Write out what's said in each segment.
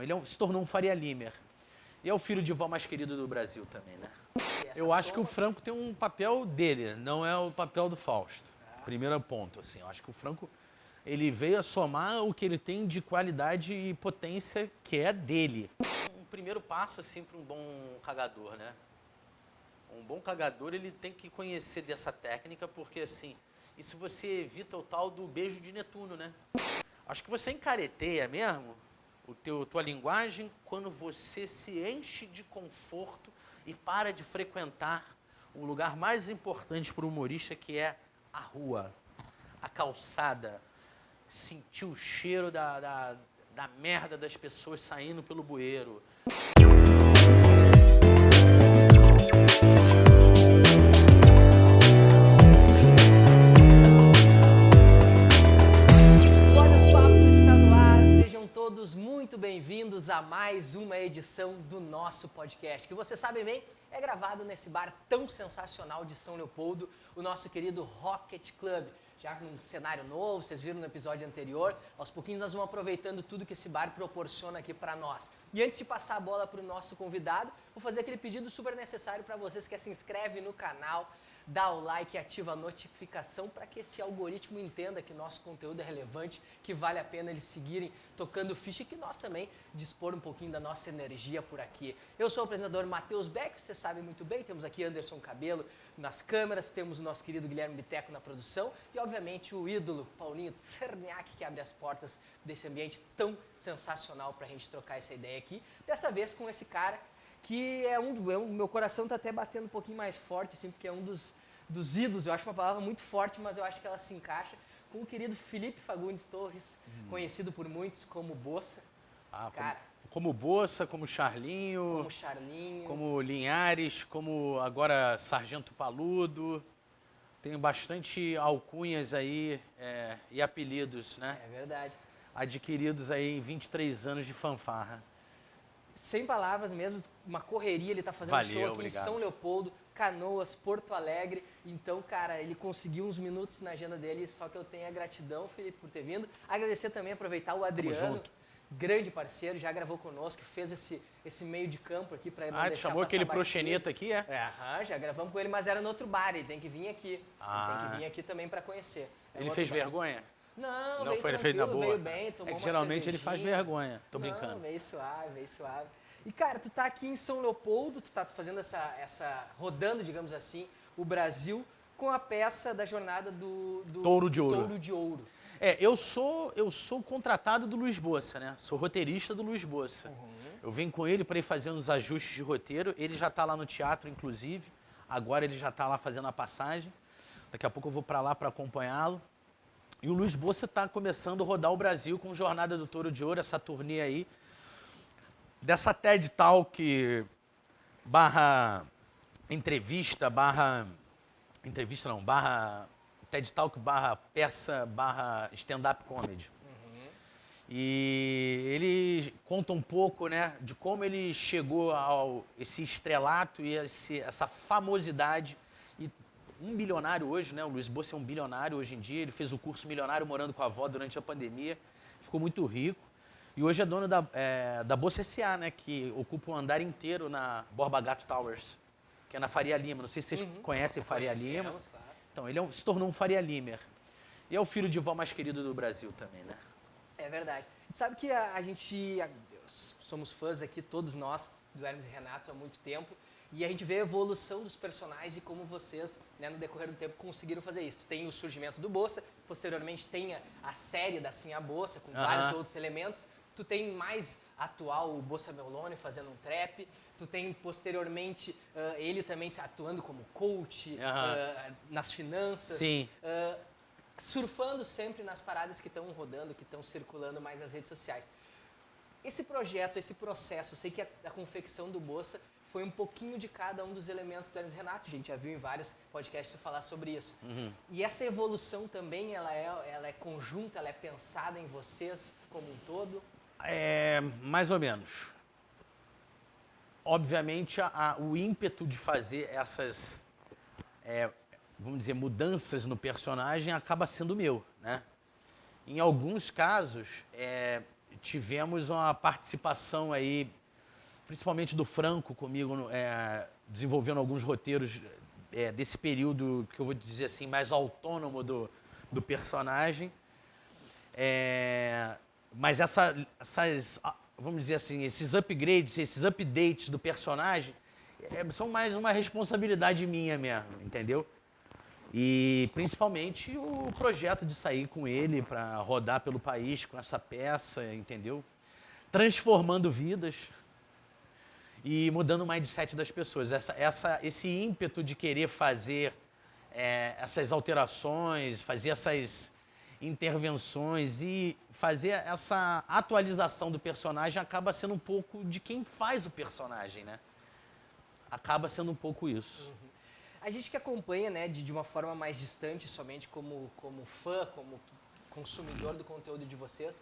Então, ele se tornou um Faria Limer. E é o filho de vó mais querido do Brasil também, né? Eu acho que o Franco tem um papel dele, não é o papel do Fausto. Primeiro ponto, assim. Eu acho que o Franco, ele veio a somar o que ele tem de qualidade e potência que é dele. Um primeiro passo, assim, para um bom cagador, né? Um bom cagador, ele tem que conhecer dessa técnica, porque, assim, isso você evita o tal do beijo de Netuno, né? Acho que você encareteia mesmo tua linguagem quando você se enche de conforto e para de frequentar o lugar mais importante para o humorista, que é a rua, a calçada, sentir o cheiro da merda das pessoas saindo pelo bueiro. Todos muito bem-vindos a mais uma edição do nosso podcast, que você sabe bem, é gravado nesse bar tão sensacional de São Leopoldo, o nosso querido Rocket Club. Já com um cenário novo, vocês viram no episódio anterior, aos pouquinhos nós vamos aproveitando tudo que esse bar proporciona aqui para nós. E antes de passar a bola para o nosso convidado, vou fazer aquele pedido super necessário para vocês que se inscreve no canal, dá o like e ativa a notificação para que esse algoritmo entenda que nosso conteúdo é relevante, que vale a pena eles seguirem tocando ficha e que nós também dispor um pouquinho da nossa energia por aqui. Eu sou o apresentador Matheus Beck, você sabe muito bem, temos aqui Anderson Cabelo nas câmeras, temos o nosso querido Guilherme Biteco na produção e, obviamente, o ídolo Paulinho Czerniak, que abre as portas desse ambiente tão sensacional para a gente trocar essa ideia aqui. Dessa vez com esse cara que meu coração tá até batendo um pouquinho mais forte, assim, porque é um dos ídolos, eu acho uma palavra muito forte, mas eu acho que ela se encaixa com o querido Felipe Fagundes Torres, conhecido por muitos como Bossa. Cara, como Bossa, como Charlinho, como Linhares, como agora Sargento Paludo. Tenho bastante alcunhas aí e apelidos, né? É verdade. Adquiridos aí em 23 anos de fanfarra. Sem palavras mesmo, uma correria, ele tá fazendo show aqui obrigado. Em São Leopoldo, Canoas, Porto Alegre. Então, cara, ele conseguiu uns minutos na agenda dele, só que eu tenho a gratidão, Felipe, por ter vindo. Agradecer também, aproveitar o Adriano, grande parceiro, já gravou conosco, fez esse meio de campo aqui pra não tu chamou aquele proxeneta aqui, é? Já gravamos com ele, mas era no outro bar, ele tem que vir aqui. Ele tem que vir aqui também pra conhecer. Ele fez vergonha? Não, foi feito na boa. Veio bem, tomou que geralmente ele faz vergonha. Tô brincando. Veio suave. E, cara, tu tá aqui em São Leopoldo, tu tá fazendo rodando, digamos assim, o Brasil com a peça da jornada do Touro de Ouro. Touro de Ouro. Eu sou contratado do Luiz Bossa, né? Sou roteirista do Luiz Bossa. Eu venho com ele para ir fazendo os ajustes de roteiro. Ele já tá lá no teatro, inclusive. Agora ele já tá lá fazendo a passagem. Daqui a pouco eu vou para lá para acompanhá-lo. E o Luiz Bossa tá começando a rodar o Brasil com Jornada do Touro de Ouro, essa turnê aí. Dessa TED Talk barra TED Talk barra peça barra stand-up comedy. E ele conta um pouco, né, de como ele chegou esse estrelato e essa famosidade. E um bilionário hoje, né, o Luiz Bossa é um bilionário hoje em dia, ele fez o curso Milionário morando com a avó durante a pandemia, ficou muito rico. E hoje é dono da Bossa S.A., né, que ocupa um andar inteiro na Borba Gato Towers, que é na Faria Lima. Não sei se vocês conhecem Faria Lima. Claro. Então, ele se tornou um Faria Limer. E é o filho de vó mais querido do Brasil também, né? É verdade. Sabe que somos fãs aqui, todos nós, do Hermes e Renato há muito tempo, e a gente vê a evolução dos personagens e como vocês, né, no decorrer do tempo, conseguiram fazer isso. Tem o surgimento do Bossa, posteriormente tem a série da Sim a Bossa, com vários outros elementos. Tu tem mais atual o Bossa Melone fazendo um trap. Tu tem posteriormente ele também se atuando como coach nas finanças. Sim. Surfando sempre nas paradas que estão rodando, que estão circulando mais nas redes sociais. Esse projeto, esse processo, eu sei que a confecção do Bossa foi um pouquinho de cada um dos elementos do Hermes Renato. A gente já viu em vários podcasts falar sobre isso. E essa evolução também, ela é conjunta, ela é pensada em vocês como um todo? Mais ou menos. Obviamente, o ímpeto de fazer essas, vamos dizer, mudanças no personagem acaba sendo meu, né? Em alguns casos, tivemos uma participação aí, principalmente do Franco comigo, desenvolvendo alguns roteiros desse período que eu vou dizer assim, mais autônomo do personagem. Mas vamos dizer assim, esses upgrades, esses updates do personagem são mais uma responsabilidade minha mesmo, entendeu? E principalmente o projeto de sair com ele para rodar pelo país com essa peça, entendeu? Transformando vidas e mudando o mindset das pessoas. Esse ímpeto de querer fazer essas alterações, fazer essas intervenções e fazer essa atualização do personagem acaba sendo um pouco de quem faz o personagem, né? Acaba sendo um pouco isso. A gente que acompanha, né, de uma forma mais distante, somente como fã, como consumidor do conteúdo de vocês,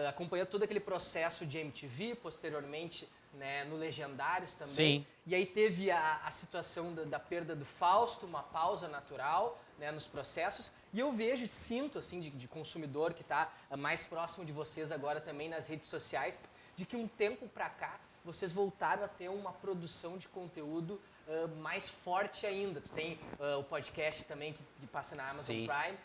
acompanha todo aquele processo de MTV, posteriormente, né, no Legendários também. Sim. E aí teve a situação da perda do Fausto, uma pausa natural, né, nos processos. E eu vejo e sinto, assim, de consumidor que está mais próximo de vocês agora também nas redes sociais, de que um tempo para cá vocês voltaram a ter uma produção de conteúdo mais forte ainda. Tu tem o podcast também que passa na Amazon Sim. Prime.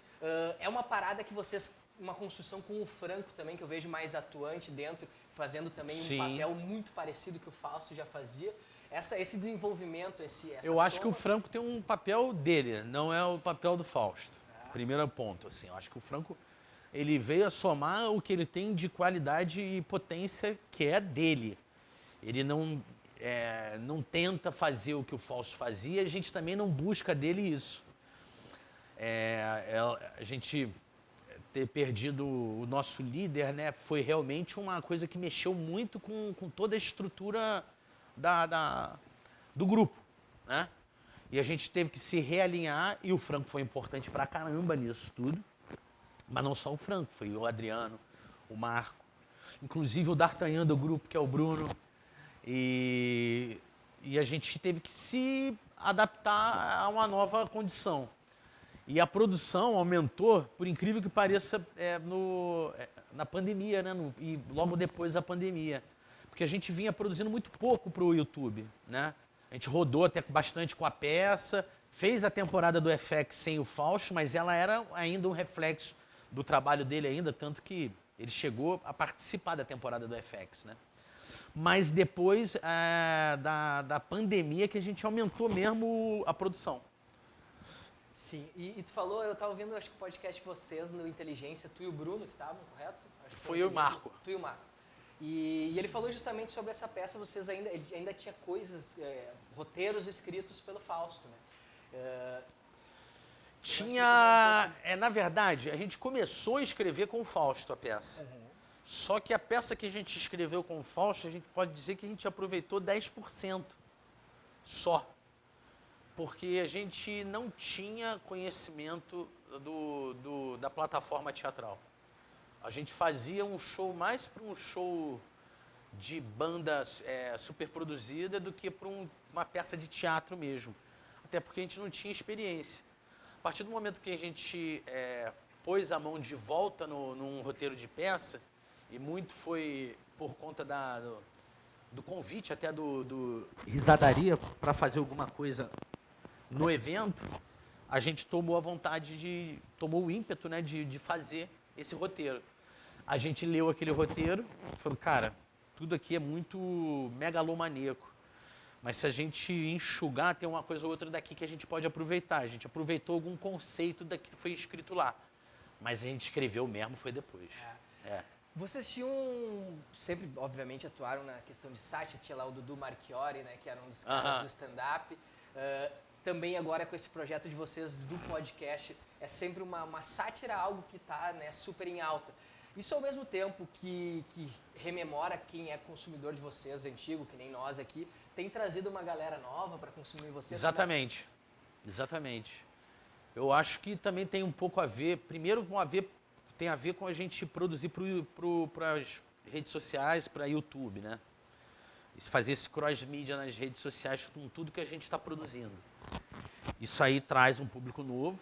É uma parada que vocês, uma construção com o Franco também, que eu vejo mais atuante dentro, fazendo também Sim. um papel muito parecido que o Fausto já fazia. Esse desenvolvimento, essa Eu acho que o soma- Franco tem um papel dele, não é o papel do Fausto. Primeiro ponto, assim, eu acho que o Franco ele veio a somar o que ele tem de qualidade e potência que é dele. Ele não tenta fazer o que o Fausto fazia, a gente também não busca dele isso. A gente ter perdido o nosso líder, né, foi realmente uma coisa que mexeu muito com toda a estrutura do grupo, né? E a gente teve que se realinhar e o Franco foi importante pra caramba nisso tudo. Mas não só o Franco, foi o Adriano, o Marco, inclusive o D'Artagnan do grupo, que é o Bruno. E a gente teve que se adaptar a uma nova condição. E a produção aumentou, por incrível que pareça, na pandemia, né? E logo depois da pandemia. Porque a gente vinha produzindo muito pouco para o YouTube, né? A gente rodou até bastante com a peça, fez a temporada do FX sem o Fausto, mas ela era ainda um reflexo do trabalho dele ainda, tanto que ele chegou a participar da temporada do FX, né? Mas depois da pandemia que a gente aumentou mesmo a produção. Sim, e tu falou, eu estava ouvindo, acho que o podcast de vocês no Inteligência, tu e o Bruno que estavam, correto? Acho que Foi eu e o Marco. Tu e o Marco. E ele falou justamente sobre essa peça, ele ainda tinha coisas, roteiros escritos pelo Fausto, né? Na verdade, a gente começou a escrever com o Fausto a peça. Só que a peça que a gente escreveu com o Fausto, a gente pode dizer que a gente aproveitou 10% só. Porque a gente não tinha conhecimento da plataforma teatral. A gente fazia um show mais para um show de banda super produzida do que para uma peça de teatro mesmo. Até porque a gente não tinha experiência. A partir do momento que a gente pôs a mão de volta num roteiro de peça, e muito foi por conta do convite até do Risadaria para fazer alguma coisa no evento, a gente tomou a vontade tomou o ímpeto, né, de fazer esse roteiro. A gente leu aquele roteiro e falou, cara, tudo aqui é muito megalomaníaco, mas se a gente enxugar, tem uma coisa ou outra daqui que a gente pode aproveitar. A gente aproveitou algum conceito daqui que foi escrito lá, mas a gente escreveu mesmo, foi depois. Vocês sempre, obviamente, atuaram na questão de sátira, tinha lá o Dudu Marchiori, né, que era um dos caras do stand-up. Também agora com esse projeto de vocês do podcast, é sempre uma sátira, algo que está, né, super em alta. Isso ao mesmo tempo que rememora quem é consumidor de vocês, antigo, que nem nós aqui, tem trazido uma galera nova para consumir vocês? Exatamente. Exatamente. Eu acho que também tem um pouco a ver, primeiro tem a ver com a gente produzir para as redes sociais, para YouTube, né? Fazer esse cross-mídia nas redes sociais com tudo que a gente está produzindo. Isso aí traz um público novo,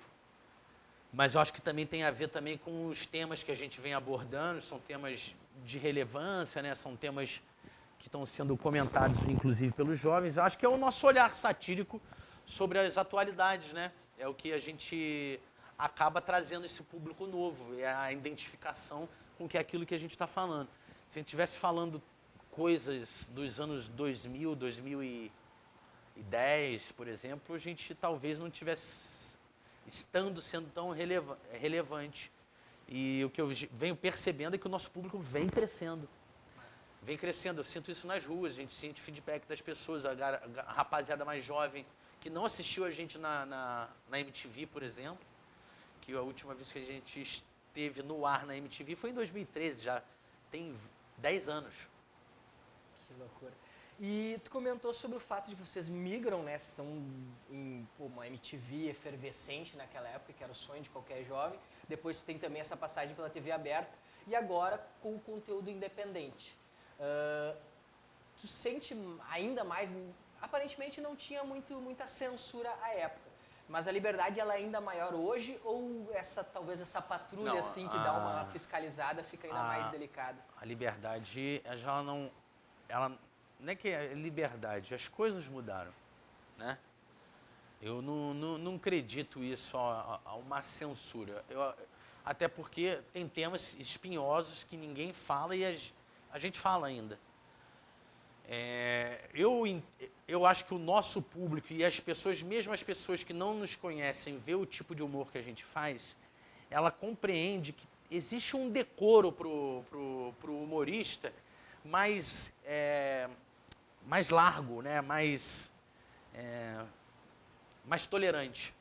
mas eu acho que também tem a ver também com os temas que a gente vem abordando, são temas de relevância, né? São temas que estão sendo comentados, inclusive, pelos jovens. Eu acho que é o nosso olhar satírico sobre as atualidades, né? É o que a gente acaba trazendo esse público novo, é a identificação com que é aquilo que a gente está falando. Se a gente estivesse falando coisas dos anos 2000, 2010, por exemplo, a gente talvez não tivesse sendo tão relevante. E o que eu venho percebendo é que o nosso público vem crescendo. Vem crescendo, eu sinto isso nas ruas, a gente sente feedback das pessoas, a rapaziada mais jovem, que não assistiu a gente na MTV, por exemplo, que a última vez que a gente esteve no ar na MTV foi em 2013, já tem 10 anos. Que loucura. E tu comentou sobre o fato de que vocês migram, né? Vocês estão em uma MTV efervescente naquela época, que era o sonho de qualquer jovem. Depois tu tem também essa passagem pela TV aberta e agora com o conteúdo independente. Tu sente ainda mais... Aparentemente não tinha muita censura à época, mas a liberdade ela é ainda maior hoje ou talvez essa patrulha não, assim que dá uma fiscalizada fica ainda mais delicada? A liberdade, ela não é que é liberdade, as coisas mudaram, né? Eu não acredito isso a uma censura. Até porque tem temas espinhosos que ninguém fala e a gente fala ainda. Eu acho que o nosso público e as pessoas, mesmo as pessoas que não nos conhecem, vê o tipo de humor que a gente faz, ela compreende que existe um decoro pro humorista mais largo, né? mais tolerante.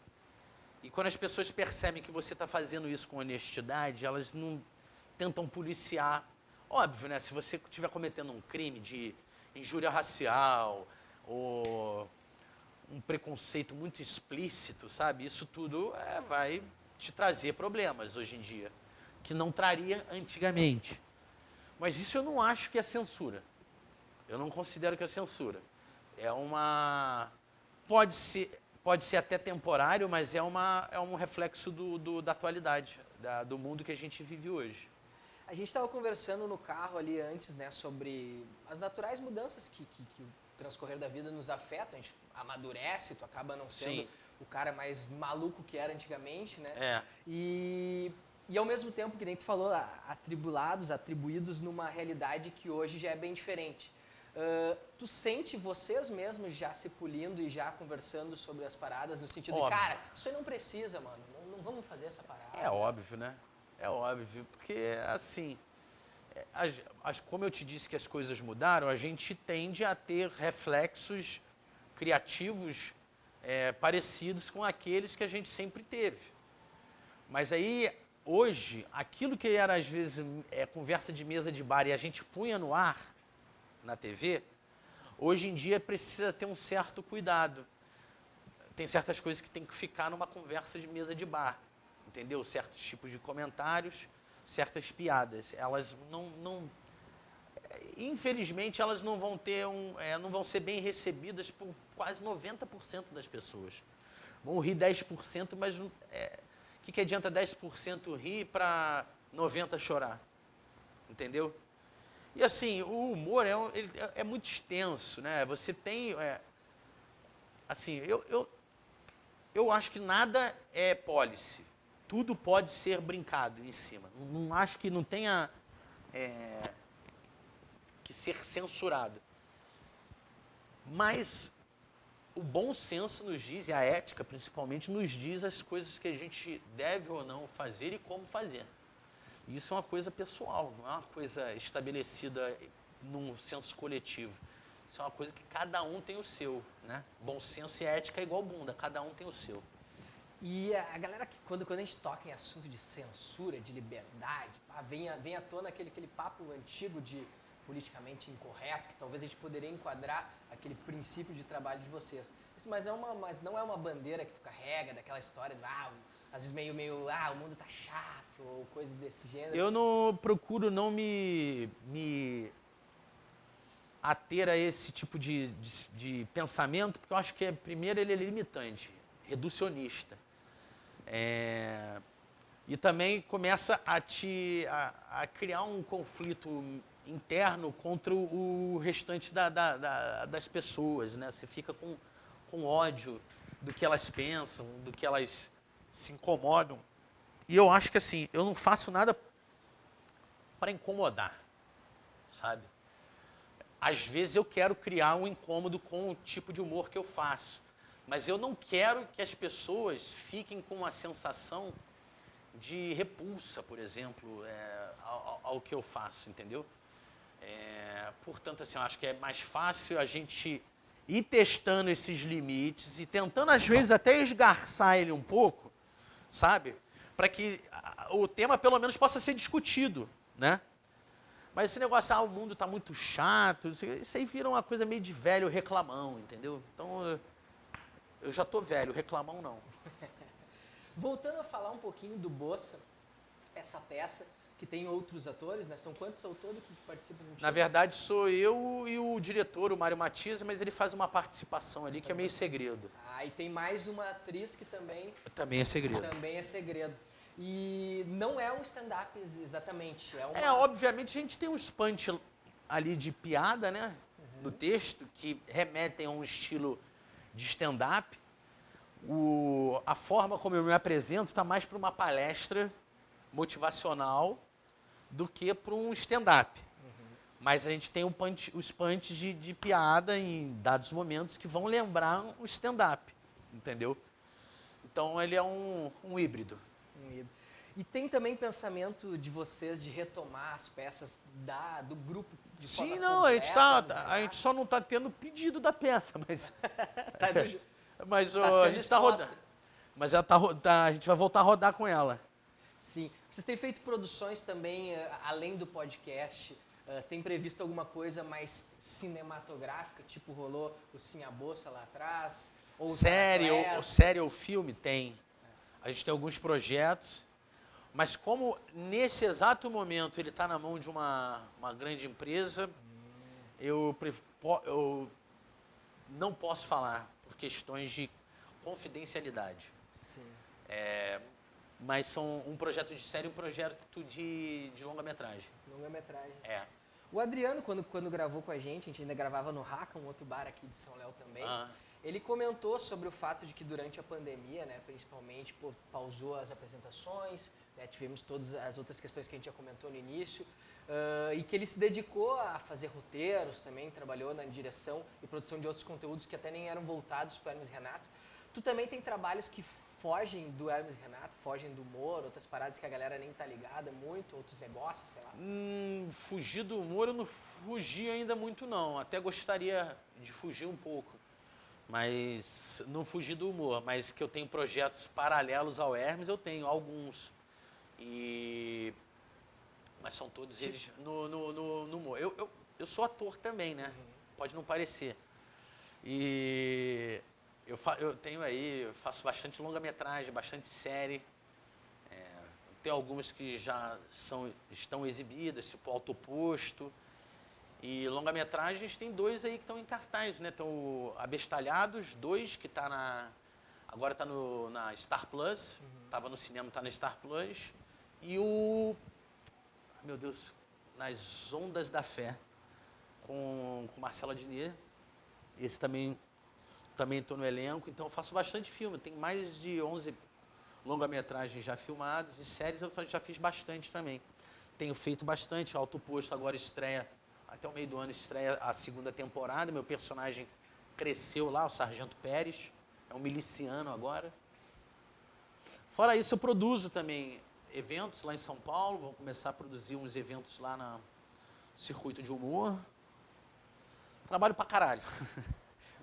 E quando as pessoas percebem que você está fazendo isso com honestidade, elas não tentam policiar. Óbvio, né? Se você estiver cometendo um crime de injúria racial ou um preconceito muito explícito, sabe? Isso tudo vai te trazer problemas hoje em dia, que não traria antigamente. Mas isso eu não acho que é censura. Eu não considero que é censura. Pode ser até temporário, mas é um reflexo da atualidade, do mundo que a gente vive hoje. A gente estava conversando no carro ali antes, né, sobre as naturais mudanças que o transcorrer da vida nos afeta. A gente amadurece, tu acaba não sendo o cara mais maluco que era antigamente, né? E ao mesmo tempo, que nem tu falou, atribuídos numa realidade que hoje já é bem diferente. Tu sente vocês mesmos já se polindo e já conversando sobre as paradas, no sentido de, cara, isso aí não precisa, mano, não vamos fazer essa parada. É óbvio, né? É óbvio, porque assim, como eu te disse que as coisas mudaram, a gente tende a ter reflexos criativos parecidos com aqueles que a gente sempre teve. Mas aí, hoje, aquilo que era às vezes conversa de mesa de bar e a gente punha no ar, na TV, hoje em dia precisa ter um certo cuidado. Tem certas coisas que tem que ficar numa conversa de mesa de bar. Entendeu? Certos tipos de comentários, certas piadas. Elas infelizmente, elas não vão não vão ser bem recebidas por quase 90% das pessoas. Vão rir 10%, mas o que adianta 10% rir para 90% chorar? Entendeu? E assim, o humor é muito extenso, né? Você tem... assim, eu acho que nada é pólice. Tudo pode ser brincado em cima. Não acho que não tenha que ser censurado. Mas o bom senso nos diz, e a ética principalmente, nos diz as coisas que a gente deve ou não fazer e como fazer. Isso é uma coisa pessoal, não é uma coisa estabelecida num senso coletivo. Isso é uma coisa que cada um tem o seu, né? Bom senso e ética é igual bunda, cada um tem o seu. E a galera, quando a gente toca em assunto de censura, de liberdade, vem à tona aquele papo antigo de politicamente incorreto, que talvez a gente poderia enquadrar aquele princípio de trabalho de vocês. Mas não é uma bandeira que tu carrega, daquela história de, às vezes meio, o mundo tá chato, ou coisas desse gênero. Eu procuro não me ater a esse tipo de pensamento, porque eu acho que, primeiro, ele é limitante, reducionista. E também começa a criar um conflito interno contra o restante das pessoas, né? Você fica com ódio do que elas pensam, do que elas se incomodam. E eu acho que assim, eu não faço nada para incomodar, sabe? Às vezes eu quero criar um incômodo com o tipo de humor que eu faço, mas eu não quero que as pessoas fiquem com uma sensação de repulsa, por exemplo, ao que eu faço, entendeu? Portanto, assim, eu acho que é mais fácil a gente ir testando esses limites e tentando, às vezes, até esgarçar ele um pouco, sabe? Para que o tema, pelo menos, possa ser discutido, né? Mas esse negócio, o mundo está muito chato, isso aí vira uma coisa meio de velho reclamão, entendeu? Então, eu já tô velho, reclamão não. Voltando a falar um pouquinho do Bossa, essa peça que tem outros atores, né? São quantos ao todo que participam do show? Na verdade, sou eu e o diretor, o Mário Matias, mas ele faz uma participação ali que é meio segredo. Ah, e tem mais uma atriz que também... Também é segredo. Também é segredo. E não é um stand-up exatamente. Obviamente a gente tem uns punch ali de piada, né? No texto, que remetem a um estilo de stand-up. A forma como eu me apresento está mais para uma palestra motivacional do que para um stand-up. Mas a gente tem os punches de piada em dados momentos que vão lembrar o stand-up, entendeu? Então ele é um híbrido. E tem também pensamento de vocês de retomar as peças do grupo de forma Sim, não, completa, a gente só não está tendo pedido da peça, mas... Mas tá a gente está rodando. Mas ela a gente vai voltar a rodar com ela. Sim. Vocês têm feito produções também, além do podcast, tem previsto alguma coisa mais cinematográfica, tipo rolou o Sim a Bolsa lá atrás? Ou série ou filme tem. A gente tem alguns projetos, mas como nesse exato momento ele está na mão de uma grande empresa, eu não posso falar por questões de confidencialidade. Sim. Mas são um projeto de série e um projeto de longa-metragem. Longa-metragem. O Adriano, quando gravou com a gente ainda gravava no Raca, um outro bar aqui de São Léo também, ele comentou sobre o fato de que durante a pandemia, né, principalmente, pausou as apresentações, né, tivemos todas as outras questões que a gente já comentou no início, e que ele se dedicou a fazer roteiros também, trabalhou na direção e produção de outros conteúdos que até nem eram voltados para o Hermes e Renato. Tu também tem trabalhos que fogem do Hermes e Renato, fogem do humor, outras paradas que a galera nem tá ligada muito, outros negócios, sei lá. Fugir do humor eu não fugi ainda muito não, até gostaria de fugir um pouco, mas não fugir do humor, mas que eu tenho projetos paralelos ao Hermes, eu tenho alguns, mas são todos eles no humor. Eu sou ator também, né? Pode não parecer. E eu faço bastante longa-metragem, bastante série. Tem algumas que já estão exibidas, tipo Alto Posto. E longa-metragens tem 2 aí que estão em cartaz, né? Tem o Abestalhados 2, que agora está na Star Plus. Estava no cinema, está na Star Plus. E meu Deus, Nas Ondas da Fé, com Marcela Diné. Esse também estou no elenco, então eu faço bastante filme. Tem mais de 11 longa-metragens já filmadas e séries eu já fiz bastante também. Tenho feito bastante. Alto Posto agora estreia, até o meio do ano estreia a 2ª temporada. Meu personagem cresceu lá, o Sargento Pérez, é um miliciano agora. Fora isso, eu produzo também eventos lá em São Paulo. Vou começar a produzir uns eventos lá no Circuito de Humor. Trabalho pra caralho.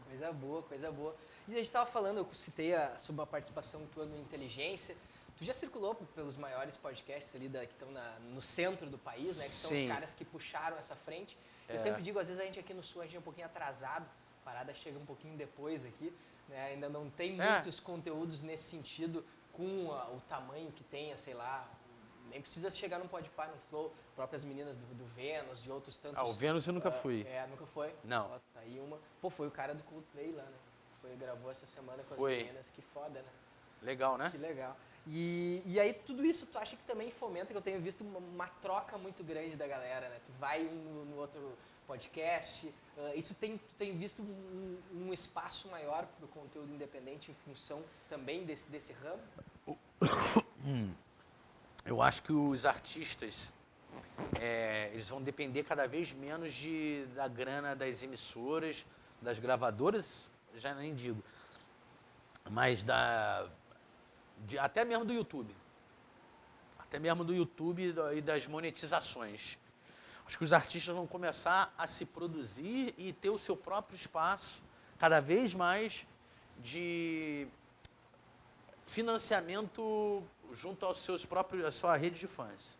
Coisa boa, coisa boa. E a gente estava falando, eu citei sobre a participação tua no Inteligência. Tu já circulou pelos maiores podcasts ali que estão no centro do país, né? Que são os caras que puxaram essa frente. Eu sempre digo, às vezes a gente aqui no Sul, a gente é um pouquinho atrasado. A parada chega um pouquinho depois aqui. Né? Ainda não tem muitos conteúdos nesse sentido com o tamanho que tenha, sei lá. Nem precisa chegar num Podpah, no Flow. Próprias meninas do Vênus e outros tantos. O Vênus eu nunca fui. Nunca foi? Não. Ó, tá aí uma. Foi o cara do Coldplay lá, né? Gravou essa semana com as meninas. Que foda, né? Legal, né? Que legal. E aí tudo isso tu acha que também fomenta, que eu tenho visto uma troca muito grande da galera, né? Tu vai no outro podcast, tu tem visto um espaço maior para o conteúdo independente em função também desse ramo? Eu acho que os artistas, eles vão depender cada vez menos da grana das emissoras, das gravadoras, já nem digo, mas até mesmo do YouTube. Até mesmo do YouTube e das monetizações. Acho que os artistas vão começar a se produzir e ter o seu próprio espaço, cada vez mais, de financiamento junto à sua rede de fãs.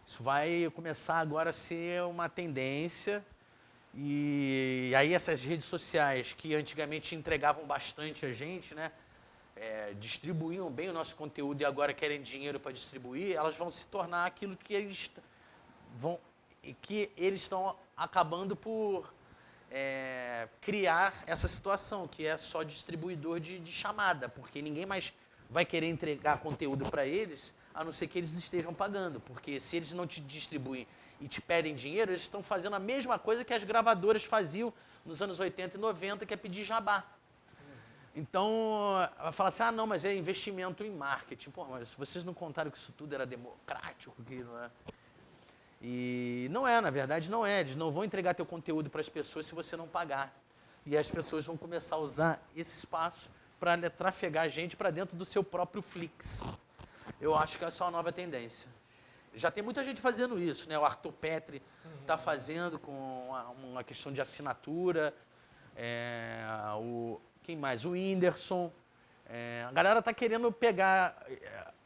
Isso vai começar agora a ser uma tendência. E aí essas redes sociais que antigamente entregavam bastante a gente, né? Distribuíam bem o nosso conteúdo e agora querem dinheiro para distribuir, elas vão se tornar aquilo que eles estão acabando por criar essa situação, que é só distribuidor de chamada, porque ninguém mais vai querer entregar conteúdo para eles, a não ser que eles estejam pagando, porque se eles não te distribuem e te pedem dinheiro, eles estão fazendo a mesma coisa que as gravadoras faziam nos anos 80 e 90, que é pedir jabá. Então, vai falar assim, não, mas é investimento em marketing. Pô, mas vocês não contaram que isso tudo era democrático, que não é? E não é, na verdade não é. Eles não vão entregar teu conteúdo para as pessoas se você não pagar. E as pessoas vão começar a usar esse espaço para trafegar a gente para dentro do seu próprio Flix. Eu acho que essa é uma nova tendência. Já tem muita gente fazendo isso, né? O Arthur Petri está fazendo com uma questão de assinatura. Quem mais? O Whindersson. A galera está querendo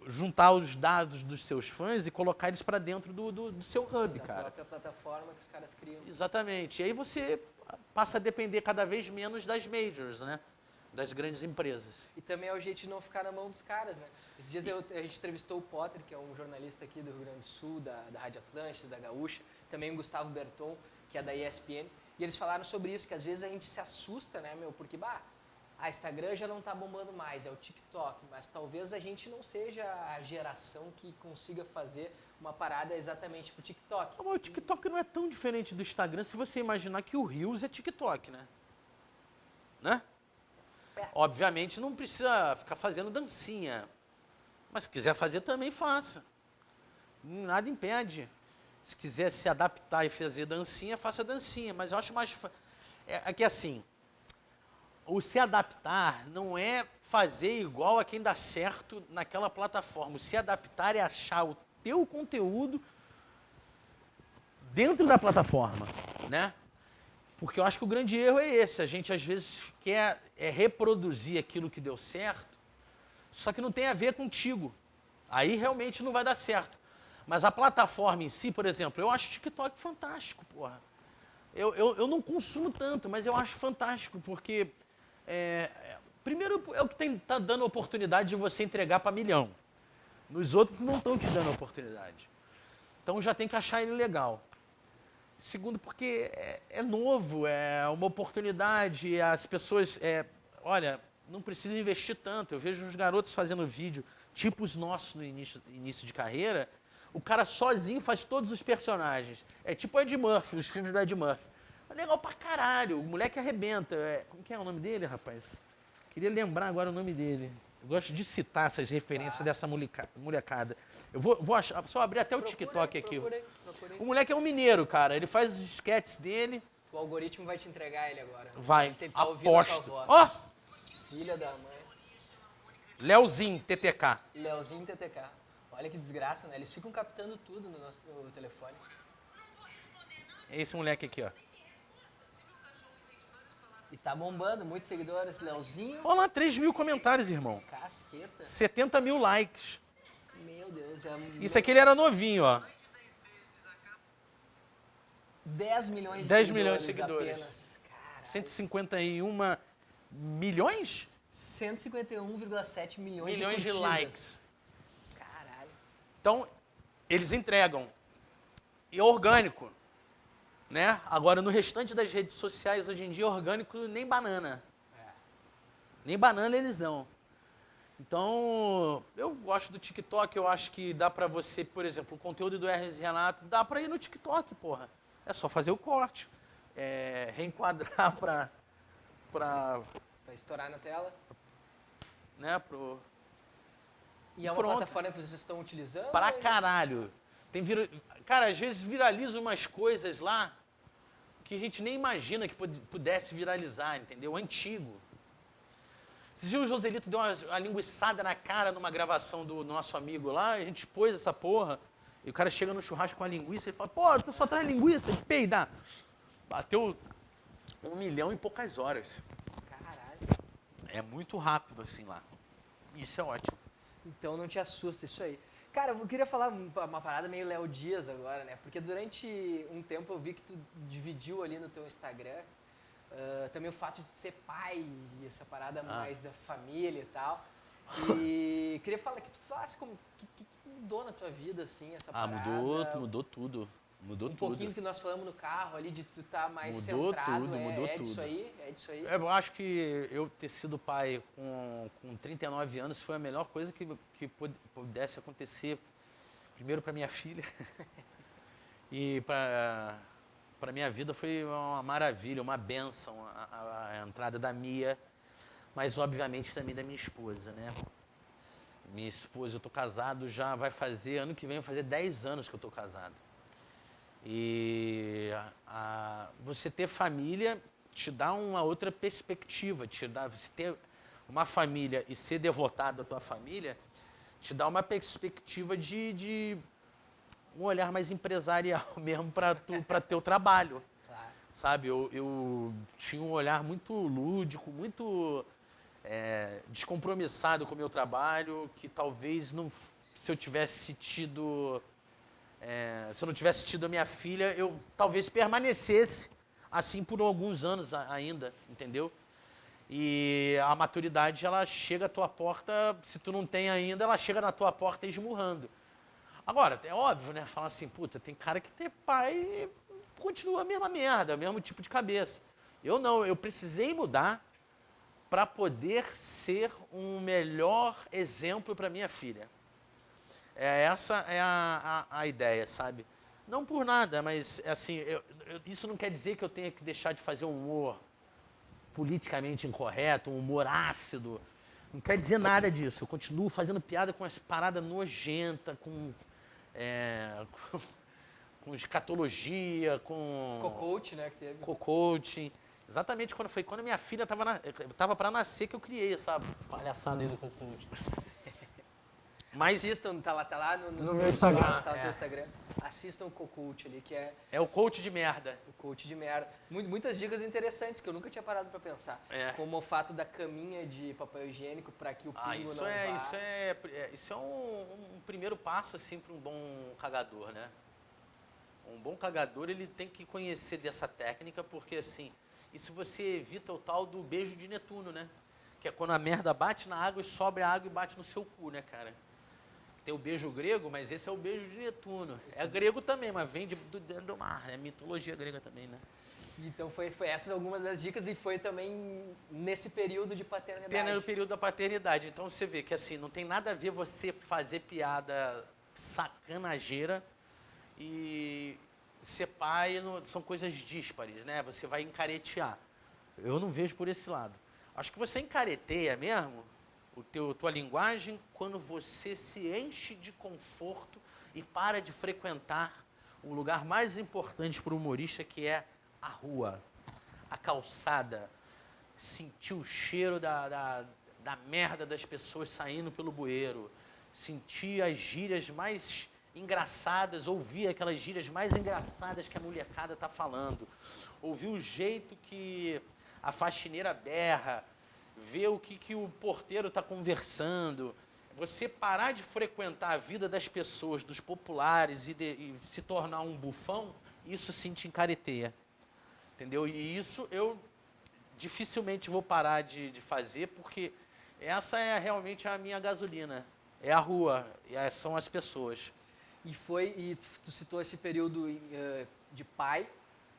juntar os dados dos seus fãs e colocar eles para dentro do seu hub, cara. Da própria plataforma que os caras criam. Exatamente. E aí você passa a depender cada vez menos das majors, né? Das grandes empresas. E também é o jeito de não ficar na mão dos caras, né? Esses dias a gente entrevistou o Potter, que é um jornalista aqui do Rio Grande do Sul, da Rádio Atlântida, da Gaúcha, também o Gustavo Berton, que é da ESPN, e eles falaram sobre isso, que às vezes a gente se assusta, né, porque, a Instagram já não tá bombando mais, é o TikTok, mas talvez a gente não seja a geração que consiga fazer uma parada exatamente pro TikTok. Mas o TikTok não é tão diferente do Instagram se você imaginar que o Reels é TikTok, né? Né? Obviamente não precisa ficar fazendo dancinha, mas se quiser fazer também faça. Nada impede. Se quiser se adaptar e fazer dancinha, faça dancinha, mas eu acho mais... É que assim, o se adaptar não é fazer igual a quem dá certo naquela plataforma. O se adaptar é achar o teu conteúdo dentro da plataforma, né? Porque eu acho que o grande erro é esse. A gente, às vezes, quer reproduzir aquilo que deu certo, só que não tem a ver contigo. Aí, realmente, não vai dar certo. Mas a plataforma em si, por exemplo, eu acho o TikTok fantástico, porra. Eu não consumo tanto, mas eu acho fantástico, porque... primeiro, é o que está dando a oportunidade de você entregar para milhão. Nos outros, não estão te dando a oportunidade. Então, já tem que achar ele legal. Segundo, porque é novo, é uma oportunidade, as pessoas... olha, não precisa investir tanto. Eu vejo uns garotos fazendo vídeo, tipo os nossos no início de carreira, o cara sozinho faz todos os personagens. É tipo o Ed Murphy, os filmes do Ed Murphy. É legal pra caralho, o moleque arrebenta. Como que é o nome dele, rapaz? Queria lembrar agora o nome dele. Eu gosto de citar essas referências dessa molecada. Eu vou achar, só abrir até o TikTok aqui. Procurei. O moleque é um mineiro, cara. Ele faz os sketches dele. O algoritmo vai te entregar ele agora. Vai, Ele tá ouvindo a tua aposto. voz. Ó! Filha da mãe. Leozinho, TTK. Leozinho TTK. Olha que desgraça, né? Eles ficam captando tudo no telefone. É esse moleque aqui, ó. E tá bombando, muitos seguidores. Leozinho. Olha lá, 3 mil comentários, irmão. Caceta. 70 mil likes. Meu Deus. Isso aqui ele era novinho, ó. 10 milhões de 10 seguidores. milhões de seguidores. Apenas. Caralho. 151 milhões? 151,7 milhões Milhões de curtidas. likes. Caralho. Então, eles entregam. E é orgânico. Né? Agora, no restante das redes sociais, hoje em dia, orgânico nem banana. Nem banana eles dão. Então, eu gosto do TikTok, eu acho que dá pra você, por exemplo, o conteúdo do Hermes e Renato, dá pra ir no TikTok, porra. É só fazer o corte, reenquadrar pra Vai estourar na tela. né, pro... E é uma Pronto. plataforma que vocês estão utilizando? Pra ou- caralho. Cara, às vezes viraliza umas coisas lá que a gente nem imagina que pudesse viralizar, entendeu? Antigo. Esses dias o Joselito deu uma linguiçada na cara numa gravação do nosso amigo lá, a gente pôs essa porra, e o cara chega no churrasco com a linguiça e fala, pô, tu só traz linguiça, e peida. Bateu 1 milhão em poucas horas. Caralho. É muito rápido assim lá. Isso é ótimo. Então não te assusta isso aí. Cara, eu queria falar uma parada meio Léo Dias agora, né? Porque durante um tempo eu vi que tu dividiu ali no teu Instagram também o fato de ser pai e essa parada mais da família e tal. E queria falar que tu falasse como que mudou na tua vida, assim, essa parada. Mudou tudo. Mudou Um tudo. pouquinho do que nós falamos no carro ali, de tu estar mais Mudou centrado. tudo, é, mudou é tudo. disso aí, é disso aí. Eu acho que eu ter sido pai com 39 anos foi a melhor coisa que pudesse acontecer. Primeiro para minha filha e para minha vida foi uma maravilha, uma bênção a entrada da Mia, mas obviamente também da minha esposa, né? Minha esposa, eu tô casado já vai fazer, ano que vem vai fazer 10 anos que eu tô casado. E você ter família te dá uma outra perspectiva, você ter uma família e ser devotado à tua família te dá uma perspectiva de um olhar mais empresarial mesmo para teu trabalho, Claro. sabe? Eu tinha um olhar muito lúdico, muito descompromissado com o meu trabalho, que talvez não, se eu tivesse tido se eu não tivesse tido a minha filha, eu talvez permanecesse assim por alguns anos ainda, entendeu? E a maturidade, ela chega à tua porta, se tu não tem ainda, ela chega na tua porta esmurrando. Agora, é óbvio, né? Falar assim, puta, tem cara que ter pai e continua a mesma merda, o mesmo tipo de cabeça. Eu não, eu precisei mudar para poder ser um melhor exemplo para minha filha. Essa é a ideia, sabe? Não por nada, mas assim, isso não quer dizer que eu tenha que deixar de fazer um humor politicamente incorreto, um humor ácido. Não quer dizer nada disso. Eu continuo fazendo piada com as paradas nojentas, com escatologia, com... Co-coach, né, que teve. Co-coaching. Exatamente quando minha filha tava para nascer que eu criei essa palhaçada aí do co-coaching. Mas Assistam, tá lá no meu Instagram, tá no teu Instagram. Assistam o Co-Coach ali, que é o coach de merda. o coach de merda. Muitas dicas interessantes que eu nunca tinha parado pra pensar. Como o fato da caminha de papel higiênico para que o pingo Isso não é, vá. isso é um primeiro passo assim para um bom cagador, né? Um bom cagador, ele tem que conhecer dessa técnica, porque assim, isso você evita o tal do beijo de Netuno, né? Que é quando a merda bate na água e sobe a água e bate no seu cu, né, cara? Tem o beijo grego, mas esse é o beijo de Netuno. É grego também, mas vem dentro do mar. É mitologia grega também, né? Então foi essas algumas das dicas e foi também nesse período de paternidade. Tem no período da paternidade. Então você vê que assim, não tem nada a ver você fazer piada sacanageira e ser pai, são coisas díspares, né? Você vai encaretear. Eu não vejo por esse lado. Acho que você encareteia mesmo tua linguagem quando você se enche de conforto e para de frequentar o lugar mais importante para o humorista, que é a rua, a calçada, sentir o cheiro da merda das pessoas saindo pelo bueiro, sentir as gírias mais engraçadas, ouvir aquelas gírias mais engraçadas que a molecada tá falando, ouvir o jeito que a faxineira berra, ver o que o porteiro está conversando, você parar de frequentar a vida das pessoas, dos populares e se tornar um bufão, isso sim te encareteia, entendeu? E isso eu dificilmente vou parar de fazer, porque essa é realmente a minha gasolina, é a rua, são as pessoas. E tu citou esse período de pai,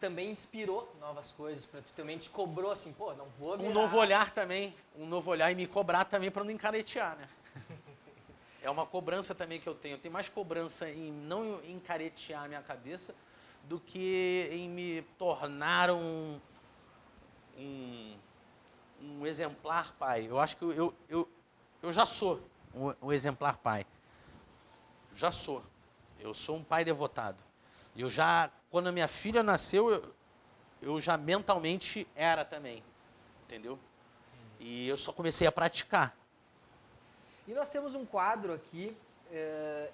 também inspirou novas coisas, tu também te cobrou assim, pô, não vou virar... Um novo olhar também, e me cobrar também para não encaretear, né? É uma cobrança também que eu tenho. Eu tenho mais cobrança em não encaretear a minha cabeça do que em me tornar um exemplar pai. Eu acho que eu já sou um exemplar pai. Já sou. Eu sou um pai devotado. Quando a minha filha nasceu, eu já mentalmente era também. Entendeu? E eu só comecei a praticar. E nós temos um quadro aqui,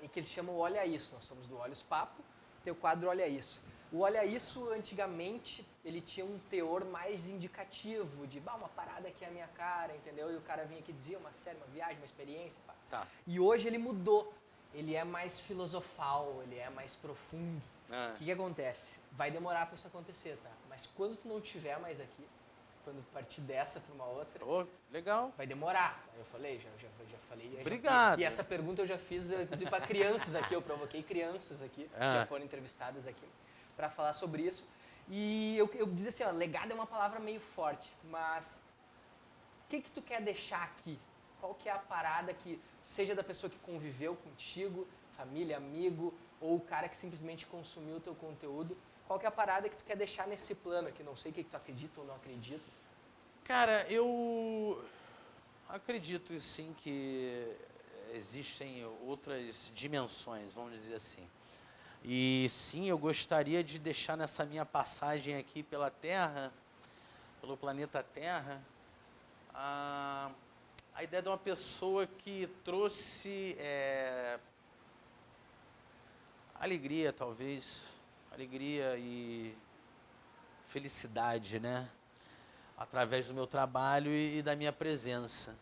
em que eles chamam Olha Isso. Nós somos do Olhos Papo, tem o quadro Olha Isso. O Olha Isso, antigamente, ele tinha um teor mais indicativo, de uma parada aqui é a minha cara, entendeu? E o cara vinha aqui e dizia uma série, uma viagem, uma experiência. Pá. Tá. E hoje ele mudou. Ele é mais filosofal, ele é mais profundo. O que acontece? Vai demorar para isso acontecer, tá? Mas quando tu não estiver mais aqui, quando partir dessa para uma outra, Legal. vai demorar. Eu falei, já falei. Obrigado. E essa pergunta eu já fiz, inclusive, para crianças aqui. Eu provoquei crianças aqui, que já foram entrevistadas aqui, para falar sobre isso. E eu disse assim, ó, legado é uma palavra meio forte, mas o que tu quer deixar aqui? Qual que é a parada que, seja da pessoa que conviveu contigo, família, amigo, ou o cara que simplesmente consumiu o teu conteúdo, qual que é a parada que tu quer deixar nesse plano aqui? Não sei o que tu acredita ou não acredita. Cara, eu acredito sim que existem outras dimensões, vamos dizer assim. E sim, eu gostaria de deixar nessa minha passagem aqui pela Terra, pelo planeta Terra, a ideia de uma pessoa que trouxe alegria, talvez, alegria e felicidade, né? Através do meu trabalho e da minha presença.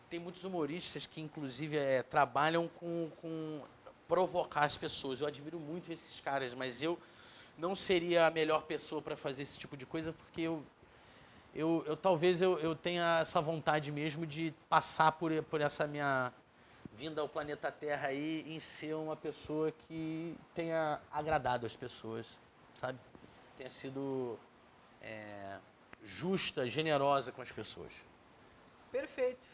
Tem muitos humoristas que, inclusive, trabalham com provocar as pessoas. Eu admiro muito esses caras, mas eu não seria a melhor pessoa para fazer esse tipo de coisa, porque talvez eu tenha essa vontade mesmo de passar por essa minha vinda ao planeta Terra aí em ser uma pessoa que tenha agradado as pessoas, sabe? Tenha sido justa, generosa com as pessoas. Perfeito.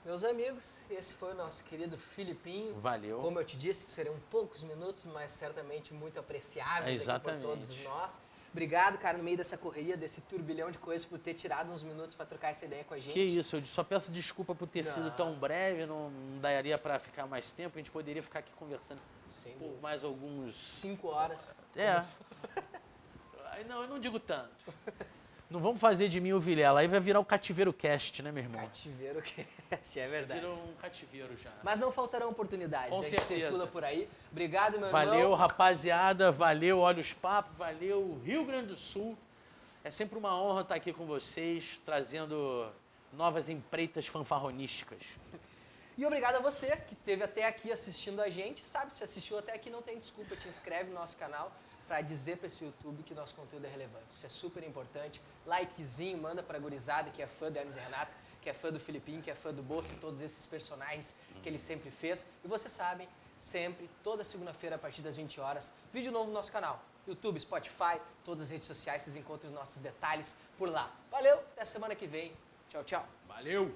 Meus amigos, esse foi o nosso querido Filipinho. Valeu. Como eu te disse, serão poucos minutos, mas certamente muito apreciáveis aqui por todos nós. Obrigado, cara, no meio dessa correria, desse turbilhão de coisas, por ter tirado uns minutos para trocar essa ideia com a gente. Que isso, eu só peço desculpa por ter sido tão breve, não daria para ficar mais tempo, a gente poderia ficar aqui conversando por mais alguns... 5 horas. Não, eu não digo tanto. Não vamos fazer de mim o Vilela, aí vai virar o Cativeiro Cast, né, meu irmão? Cativeiro Cast, é verdade. Virou um cativeiro já. Mas não faltarão oportunidades, com certeza. Circula por aí. Obrigado, meu irmão. Valeu, rapaziada, valeu, Olhos Papo, valeu, Rio Grande do Sul. É sempre uma honra estar aqui com vocês, trazendo novas empreitas fanfarronísticas. E obrigado a você que esteve até aqui assistindo a gente. Sabe, se assistiu até aqui, não tem desculpa, te inscreve no nosso canal para dizer para esse YouTube que nosso conteúdo é relevante. Isso é super importante. Likezinho, manda para a gurizada que é fã do Hermes e Renato, que é fã do Filipinho, que é fã do Bolsa e todos esses personagens que ele sempre fez. E vocês sabem, sempre, toda segunda-feira a partir das 20 horas, vídeo novo no nosso canal. YouTube, Spotify, todas as redes sociais, vocês encontram os nossos detalhes por lá. Valeu, até semana que vem. Tchau, tchau. Valeu!